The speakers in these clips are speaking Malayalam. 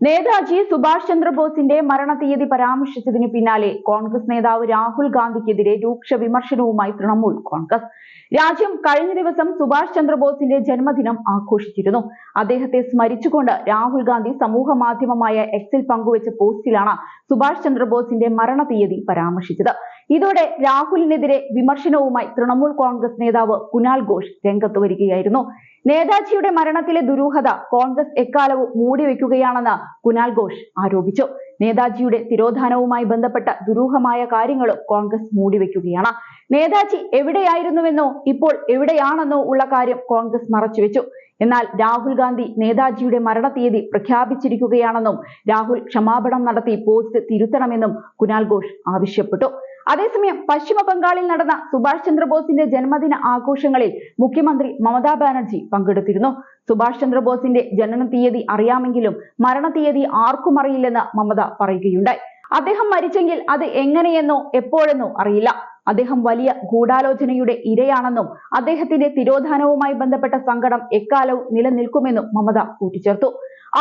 നേതാജി സുഭാഷ് ചന്ദ്രബോസിന്റെ മരണതീയതി പരാമർശിച്ചതിനു പിന്നാലെ കോൺഗ്രസ് നേതാവ് രാഹുൽ ഗാന്ധിക്കെതിരെ രൂക്ഷ വിമർശനവുമായി തൃണമൂൽ കോൺഗ്രസ്. രാജ്യം കഴിഞ്ഞ ദിവസം സുഭാഷ് ചന്ദ്രബോസിന്റെ ജന്മദിനം ആഘോഷിച്ചിരുന്നു. അദ്ദേഹത്തെ സ്മരിച്ചുകൊണ്ട് രാഹുൽ ഗാന്ധി സമൂഹ മാധ്യമമായ എക്സിൽ പങ്കുവച്ച പോസ്റ്റിലാണ് സുഭാഷ് ചന്ദ്രബോസിന്റെ മരണതീയതി പരാമർശിച്ചത്. ഇതോടെ രാഹുലിനെതിരെ വിമർശനവുമായി തൃണമൂൽ കോൺഗ്രസ് നേതാവ് കുനാൽ ഘോഷ് രംഗത്ത് വരികയായിരുന്നു. നേതാജിയുടെ മരണത്തിലെ ദുരൂഹത കോൺഗ്രസ് എക്കാലവും മൂടിവെക്കുകയാണെന്ന് കുനാൽ ഘോഷ് ആരോപിച്ചു. നേതാജിയുടെ തിരോധാനവുമായി ബന്ധപ്പെട്ട ദുരൂഹമായ കാര്യങ്ങളും കോൺഗ്രസ് മൂടിവെക്കുകയാണ്. നേതാജി എവിടെയായിരുന്നുവെന്നോ ഇപ്പോൾ എവിടെയാണെന്നോ ഉള്ള കാര്യം കോൺഗ്രസ് മറച്ചുവെച്ചു. എന്നാൽ രാഹുൽ ഗാന്ധി നേതാജിയുടെ മരണതീയതി പ്രഖ്യാപിച്ചിരിക്കുകയാണെന്നും രാഹുൽ ക്ഷമാപണം നടത്തി പോസ്റ്റ് തിരുത്തണമെന്നും കുനാൽ ഘോഷ് ആവശ്യപ്പെട്ടു. അതേസമയം പശ്ചിമ ബംഗാളിൽ നടന്ന സുഭാഷ് ചന്ദ്രബോസിന്റെ ജന്മദിന ആഘോഷങ്ങളിൽ മുഖ്യമന്ത്രി മമതാ ബാനർജി പങ്കെടുത്തിരുന്നു. സുഭാഷ് ചന്ദ്രബോസിന്റെ ജനന തീയതി അറിയാമെങ്കിലും മരണതീയതി ആർക്കും അറിയില്ലെന്ന് മമത പറയുകയുണ്ടായി. അദ്ദേഹം മരിച്ചെങ്കിൽ അത് എങ്ങനെയെന്നോ എപ്പോഴെന്നോ അറിയില്ല. അദ്ദേഹം വലിയ ഗൂഢാലോചനയുടെ ഇരയാണെന്നും അദ്ദേഹത്തിന്റെ തിരോധാനവുമായി ബന്ധപ്പെട്ട സങ്കടം എക്കാലവും നിലനിൽക്കുമെന്നും മമത കൂട്ടിച്ചേർത്തു.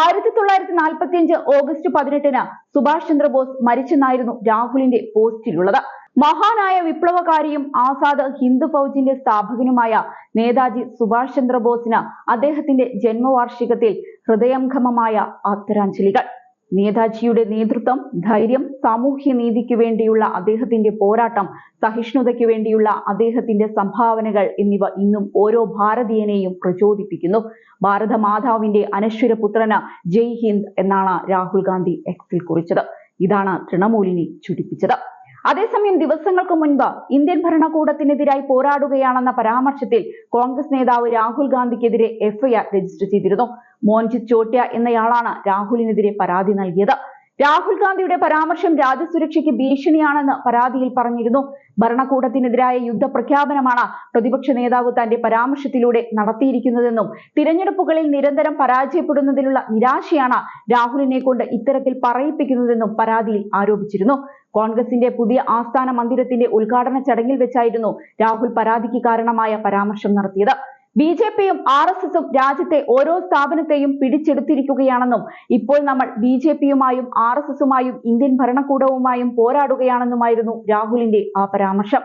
1945 ഓഗസ്റ്റ് 18-ന് സുഭാഷ് ചന്ദ്രബോസ് മരിച്ചെന്നായിരുന്നു രാഹുലിന്റെ പോസ്റ്റിലുള്ളത്. മഹാനായ വിപ്ലവകാരിയും ആസാദ് ഹിന്ദ് ഫൗജിന്റെ സ്ഥാപകനുമായ നേതാജി സുഭാഷ് ചന്ദ്രബോസിന് അദ്ദേഹത്തിന്റെ ജന്മവാർഷികത്തിൽ ഹൃദയംഗമമായ ആദരാഞ്ജലികൾ. നേതാജിയുടെ നേതൃത്വം, ധൈര്യം, സാമൂഹ്യനീതിക്ക് വേണ്ടിയുള്ള അദ്ദേഹത്തിന്റെ പോരാട്ടം, സഹിഷ്ണുതയ്ക്ക് വേണ്ടിയുള്ള അദ്ദേഹത്തിന്റെ സംഭാവനകൾ എന്നിവ ഇന്നും ഓരോ ഭാരതീയനെയും പ്രചോദിപ്പിക്കുന്നു. ഭാരതമാതാവിന്റെ അനശ്വര പുത്രന് ജയ് ഹിന്ദ് എന്നാണ് രാഹുൽ ഗാന്ധി എക്സിൽ കുറിച്ചത്. ഇതാണ് തൃണമൂലിനെ ചുടിപ്പിച്ചത്. അതേസമയം ദിവസങ്ങൾക്ക് മുൻപ് ഇന്ത്യൻ ഭരണകൂടത്തിനെതിരായി പോരാടുകയാണെന്ന പരാമർശത്തിൽ കോൺഗ്രസ് നേതാവ് രാഹുൽ ഗാന്ധിക്കെതിരെ എഫ്ഐആർ രജിസ്റ്റർ ചെയ്തിരുന്നു. മോൻജിത് ചോട്യ എന്നയാളാണ് രാഹുലിനെതിരെ പരാതി നൽകിയത്. രാഹുൽ ഗാന്ധിയുടെ പരാമർശം രാജ്യസുരക്ഷയ്ക്ക് ഭീഷണിയാണെന്ന് പരാതിയിൽ പറഞ്ഞിരുന്നു. ഭരണകൂടത്തിനെതിരായ യുദ്ധപ്രഖ്യാപനമാണ് പ്രതിപക്ഷ നേതാവ് തന്റെ പരാമർശത്തിലൂടെ നടത്തിയിരിക്കുന്നതെന്നും തിരഞ്ഞെടുപ്പുകളിൽ നിരന്തരം പരാജയപ്പെടുന്നതിലുള്ള നിരാശയാണ് രാഹുലിനെ കൊണ്ട് ഇത്തരത്തിൽ പറയിപ്പിക്കുന്നതെന്നും പരാതിയിൽ ആരോപിച്ചിരുന്നു. കോൺഗ്രസിന്റെ പുതിയ ആസ്ഥാന മന്ദിരത്തിന്റെ ഉദ്ഘാടന ചടങ്ങിൽ വെച്ചായിരുന്നു രാഹുൽ പരാതിക്ക് കാരണമായ പരാമർശം നടത്തിയത്. ബിജെപിയും RSSും രാജ്യത്തെ ഓരോ സ്ഥാപനത്തെയും പിടിച്ചെടുത്തിരിക്കുകയാണെന്നും ഇപ്പോൾ നമ്മൾ ബിജെപിയുമായും RSSുമായും ഇന്ത്യൻ ഭരണകൂടവുമായും പോരാടുകയാണെന്നുമായിരുന്നു രാഹുലിന്റെ ആ പരാമർശം.